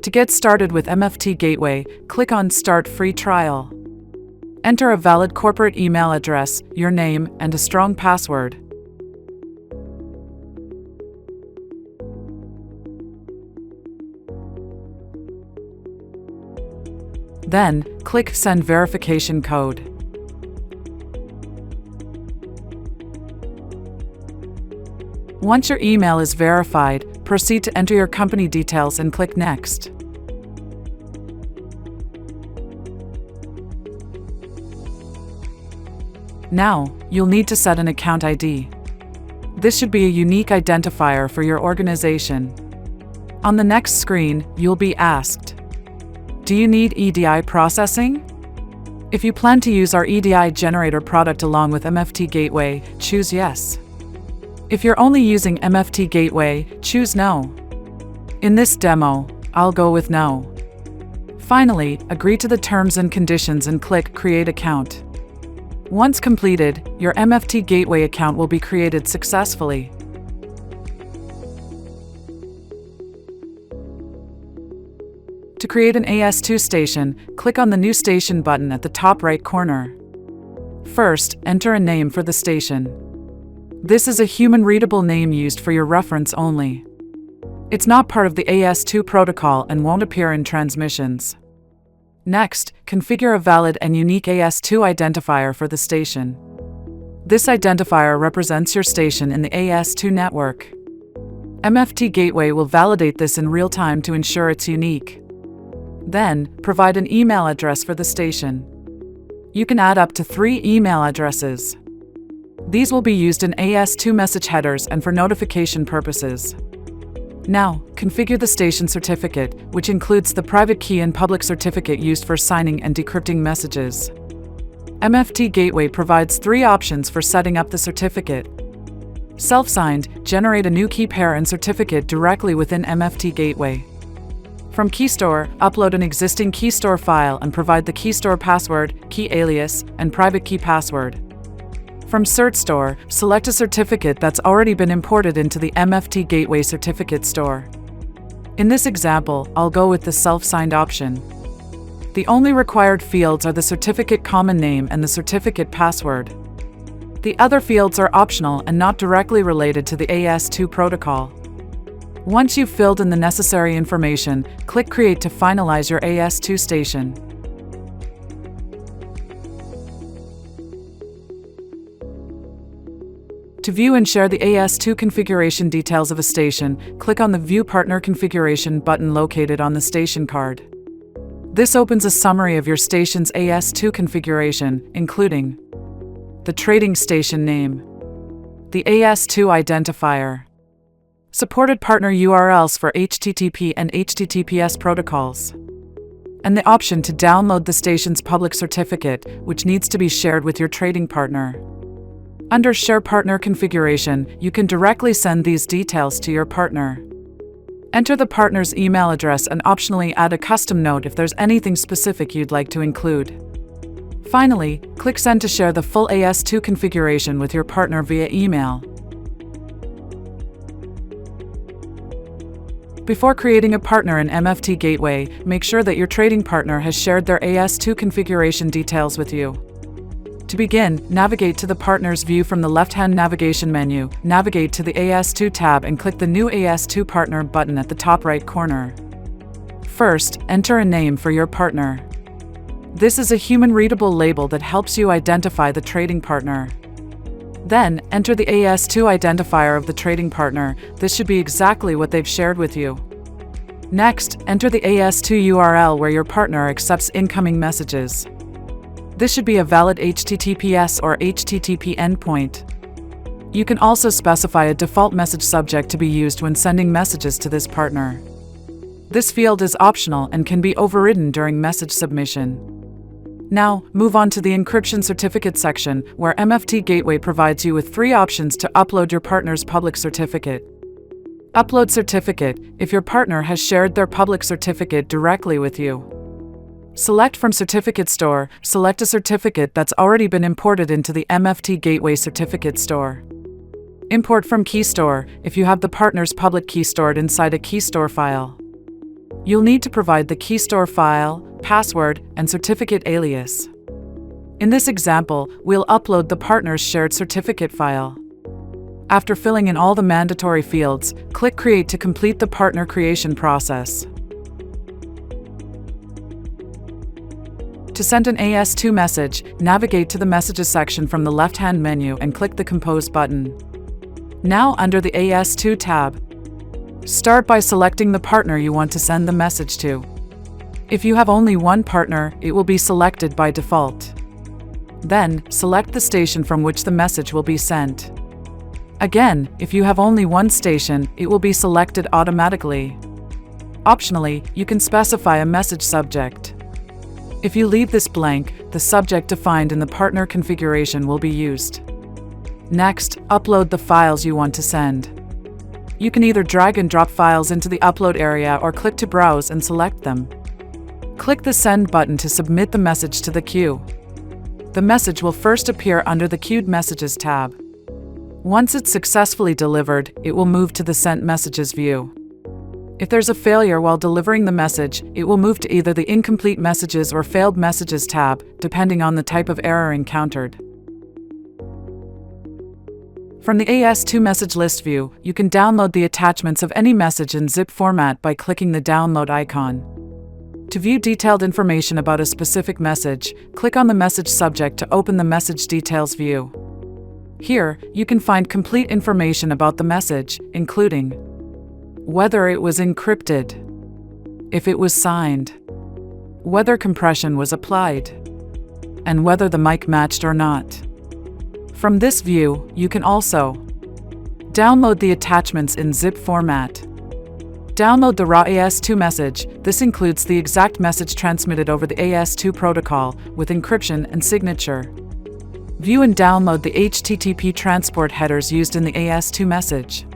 To get started with MFT Gateway, click on Start Free Trial. Enter a valid corporate email address, your name, and a strong password. Then, click Send Verification Code. Once your email is verified, proceed to enter your company details and click Next. Now, you'll need to set an account ID. This should be a unique identifier for your organization. On the next screen, you'll be asked, do you need EDI processing? If you plan to use our EDI generator product along with MFT Gateway, choose Yes. If you're only using MFT Gateway, choose No. In this demo, I'll go with No. Finally, agree to the terms and conditions and click Create Account. Once completed, your MFT Gateway account will be created successfully. To create an AS2 station, click on the New Station button at the top right corner. First, enter a name for the station. This is a human-readable name used for your reference only. It's not part of the AS2 protocol and won't appear in transmissions. Next, configure a valid and unique AS2 identifier for the station. This identifier represents your station in the AS2 network. MFT Gateway will validate this in real time to ensure it's unique. Then, provide an email address for the station. You can add up to 3 email addresses. These will be used in AS2 message headers and for notification purposes. Now, configure the station certificate, which includes the private key and public certificate used for signing and decrypting messages. MFT Gateway provides 3 options for setting up the certificate. Self-signed, generate a new key pair and certificate directly within MFT Gateway. From KeyStore, upload an existing KeyStore file and provide the KeyStore password, key alias, and private key password. From CertStore, select a certificate that's already been imported into the MFT Gateway certificate store. In this example, I'll go with the self-signed option. The only required fields are the certificate common name and the certificate password. The other fields are optional and not directly related to the AS2 protocol. Once you've filled in the necessary information, click Create to finalize your AS2 station. To view and share the AS2 configuration details of a station, click on the View Partner Configuration button located on the station card. This opens a summary of your station's AS2 configuration, including the trading station name, the AS2 identifier, supported partner URLs for HTTP and HTTPS protocols, and the option to download the station's public certificate, which needs to be shared with your trading partner. Under Share Partner Configuration, you can directly send these details to your partner. Enter the partner's email address and optionally add a custom note if there's anything specific you'd like to include. Finally, click Send to share the full AS2 configuration with your partner via email. Before creating a partner in MFT Gateway, make sure that your trading partner has shared their AS2 configuration details with you. To begin, navigate to the Partners view from the left-hand navigation menu, navigate to the AS2 tab and click the new AS2 Partner button at the top right corner. First, enter a name for your partner. This is a human-readable label that helps you identify the trading partner. Then, enter the AS2 identifier of the trading partner. This should be exactly what they've shared with you. Next, enter the AS2 URL where your partner accepts incoming messages. This should be a valid HTTPS or HTTP endpoint. You can also specify a default message subject to be used when sending messages to this partner. This field is optional and can be overridden during message submission. Now, move on to the encryption certificate section, where MFT Gateway provides you with 3 options to upload your partner's public certificate. Upload certificate if your partner has shared their public certificate directly with you. Select from Certificate Store, select a certificate that's already been imported into the MFT Gateway certificate store. Import from Key Store if you have the partner's public key stored inside a Key Store file. You'll need to provide the Key Store file, password, and certificate alias. In this example, we'll upload the partner's shared certificate file. After filling in all the mandatory fields, click Create to complete the partner creation process. To send an AS2 message, navigate to the Messages section from the left-hand menu and click the Compose button. Now, under the AS2 tab, start by selecting the partner you want to send the message to. If you have only one partner, it will be selected by default. Then, select the station from which the message will be sent. Again, if you have only one station, it will be selected automatically. Optionally, you can specify a message subject. If you leave this blank, the subject defined in the partner configuration will be used. Next, upload the files you want to send. You can either drag and drop files into the upload area or click to browse and select them. Click the Send button to submit the message to the queue. The message will first appear under the Queued Messages tab. Once it's successfully delivered, it will move to the Sent Messages view. If there's a failure while delivering the message, it will move to either the Incomplete Messages or Failed Messages tab, depending on the type of error encountered. From the AS2 Message List view, you can download the attachments of any message in zip format by clicking the download icon. To view detailed information about a specific message, click on the message subject to open the Message Details view. Here, you can find complete information about the message, including whether it was encrypted, if it was signed, whether compression was applied, and whether the mic matched or not. From this view, you can also download the attachments in zip format. Download the raw AS2 message. This includes the exact message transmitted over the AS2 protocol with encryption and signature. View and download the HTTP transport headers used in the AS2 message.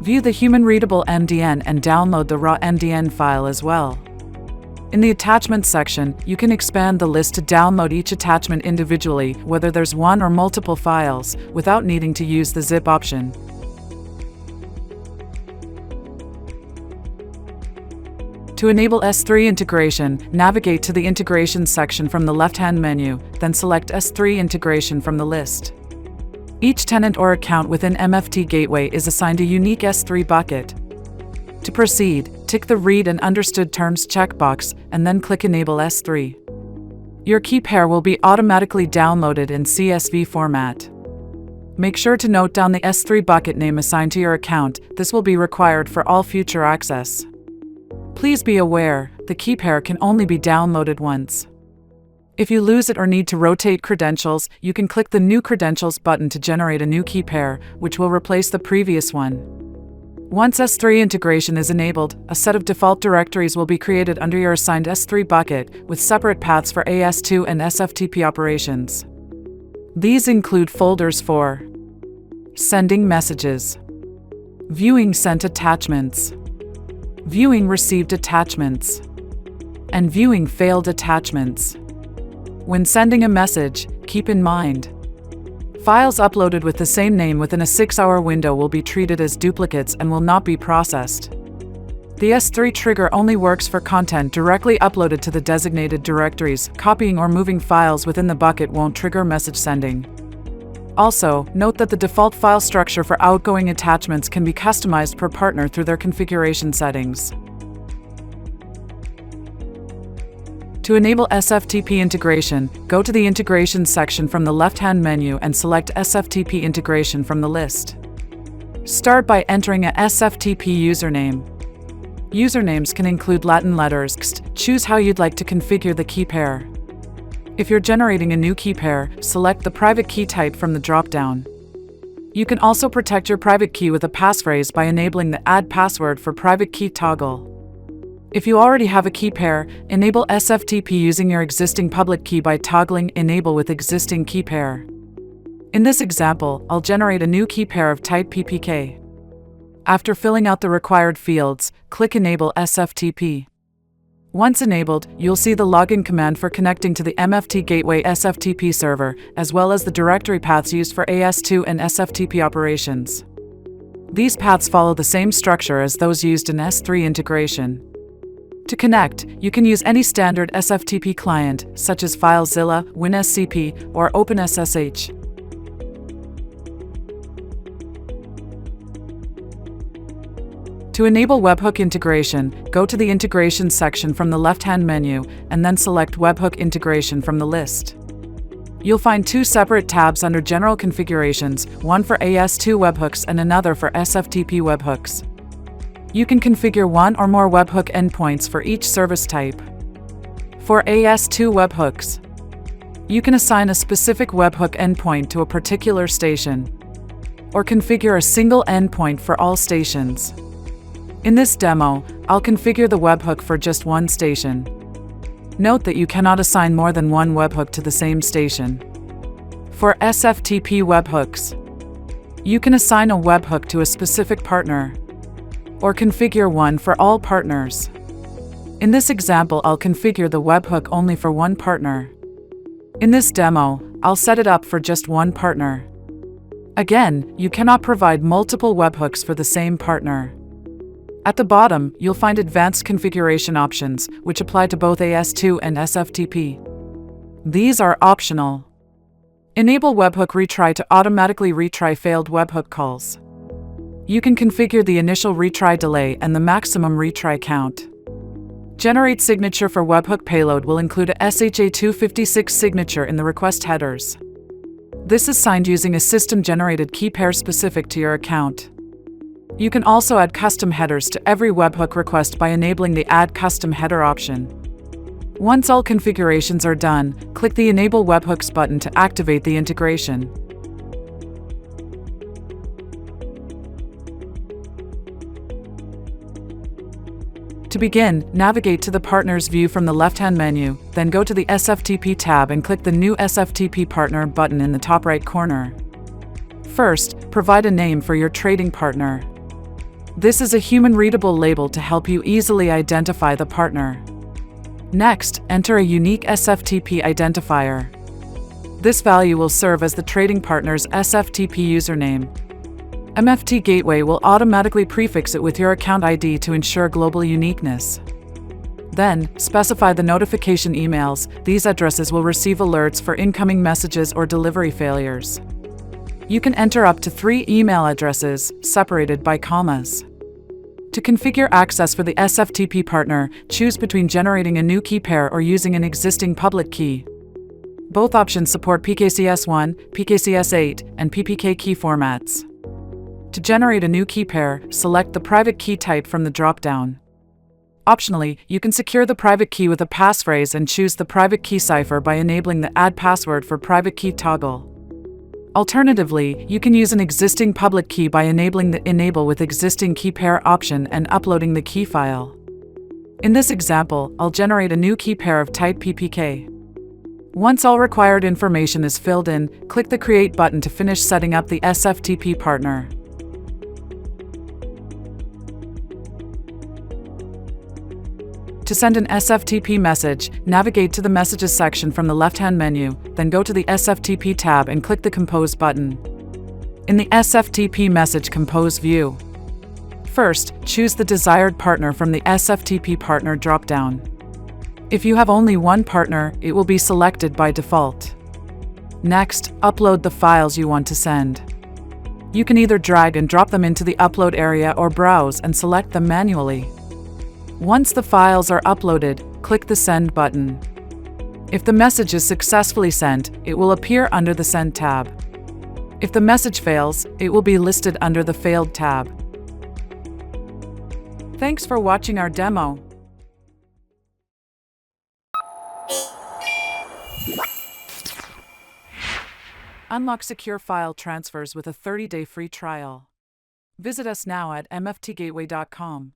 View the human-readable MDN and download the raw MDN file as well. In the Attachments section, you can expand the list to download each attachment individually, whether there's one or multiple files, without needing to use the zip option. To enable S3 integration, navigate to the Integrations section from the left-hand menu, then select S3 integration from the list. Each tenant or account within MFT Gateway is assigned a unique S3 bucket. To proceed, tick the Read and Understood Terms checkbox, and then click Enable S3. Your key pair will be automatically downloaded in CSV format. Make sure to note down the S3 bucket name assigned to your account. This will be required for all future access. Please be aware, the key pair can only be downloaded once. If you lose it or need to rotate credentials, you can click the New Credentials button to generate a new key pair, which will replace the previous one. Once S3 integration is enabled, a set of default directories will be created under your assigned S3 bucket, with separate paths for AS2 and SFTP operations. These include folders for sending messages, viewing sent attachments, viewing received attachments, and viewing failed attachments. When sending a message, keep in mind, files uploaded with the same name within a 6-hour window will be treated as duplicates and will not be processed. The S3 trigger only works for content directly uploaded to the designated directories. Copying or moving files within the bucket won't trigger message sending. Also, note that the default file structure for outgoing attachments can be customized per partner through their configuration settings. To enable SFTP integration, go to the Integrations section from the left-hand menu and select SFTP integration from the list. Start by entering a SFTP username. Usernames can include Latin letters. Choose how you'd like to configure the key pair. If you're generating a new key pair, select the private key type from the drop-down. You can also protect your private key with a passphrase by enabling the Add Password for Private Key toggle. If you already have a key pair, enable SFTP using your existing public key by toggling Enable with Existing Key Pair. In this example, I'll generate a new key pair of type PPK. After filling out the required fields, click Enable SFTP. Once enabled, you'll see the login command for connecting to the MFT Gateway SFTP server, as well as the directory paths used for AS2 and SFTP operations. These paths follow the same structure as those used in S3 integration. To connect, you can use any standard SFTP client, such as FileZilla, WinSCP, or OpenSSH. To enable Webhook integration, go to the Integration section from the left-hand menu, and then select Webhook integration from the list. You'll find two separate tabs under General Configurations, one for AS2 Webhooks and another for SFTP Webhooks. You can configure one or more Webhook endpoints for each service type. For AS2 Webhooks, you can assign a specific Webhook endpoint to a particular station, or configure a single endpoint for all stations. In this demo, I'll configure the webhook for just one station. Note that you cannot assign more than one webhook to the same station. For SFTP webhooks, you can assign a webhook to a specific partner, or configure one for all partners. In this example, I'll configure the webhook only for one partner. In this demo, I'll set it up for just one partner. Again, you cannot provide multiple webhooks for the same partner. At the bottom, you'll find advanced configuration options, which apply to both AS2 and SFTP. These are optional. Enable Webhook Retry to automatically retry failed webhook calls. You can configure the initial retry delay and the maximum retry count. Generate signature for webhook payload will include a SHA-256 signature in the request headers. This is signed using a system-generated key pair specific to your account. You can also add custom headers to every webhook request by enabling the Add Custom Header option. Once all configurations are done, click the Enable Webhooks button to activate the integration. To begin, navigate to the Partners view from the left-hand menu, then go to the SFTP tab and click the New SFTP Partner button in the top right corner. First, provide a name for your trading partner. This is a human-readable label to help you easily identify the partner. Next, enter a unique SFTP identifier. This value will serve as the trading partner's SFTP username. MFT Gateway will automatically prefix it with your account ID to ensure global uniqueness. Then, specify the notification emails. These addresses will receive alerts for incoming messages or delivery failures. You can enter up to 3 email addresses, separated by commas. To configure access for the SFTP partner, choose between generating a new key pair or using an existing public key. Both options support PKCS1, PKCS8, and PPK key formats. To generate a new key pair, select the private key type from the drop-down. Optionally, you can secure the private key with a passphrase and choose the private key cipher by enabling the Add Password for Private Key toggle. Alternatively, you can use an existing public key by enabling the Enable with Existing Key Pair option and uploading the key file. In this example, I'll generate a new key pair of type PPK. Once all required information is filled in, click the Create button to finish setting up the SFTP partner. To send an SFTP message, navigate to the Messages section from the left-hand menu, then go to the SFTP tab and click the Compose button. In the SFTP Message Compose view, first, choose the desired partner from the SFTP Partner drop-down. If you have only one partner, it will be selected by default. Next, upload the files you want to send. You can either drag and drop them into the upload area or browse and select them manually. Once the files are uploaded, click the Send button. If the message is successfully sent, it will appear under the Send tab. If the message fails, it will be listed under the Failed tab. Thanks for watching our demo. Unlock secure file transfers with a 30-day free trial. Visit us now at mftgateway.com.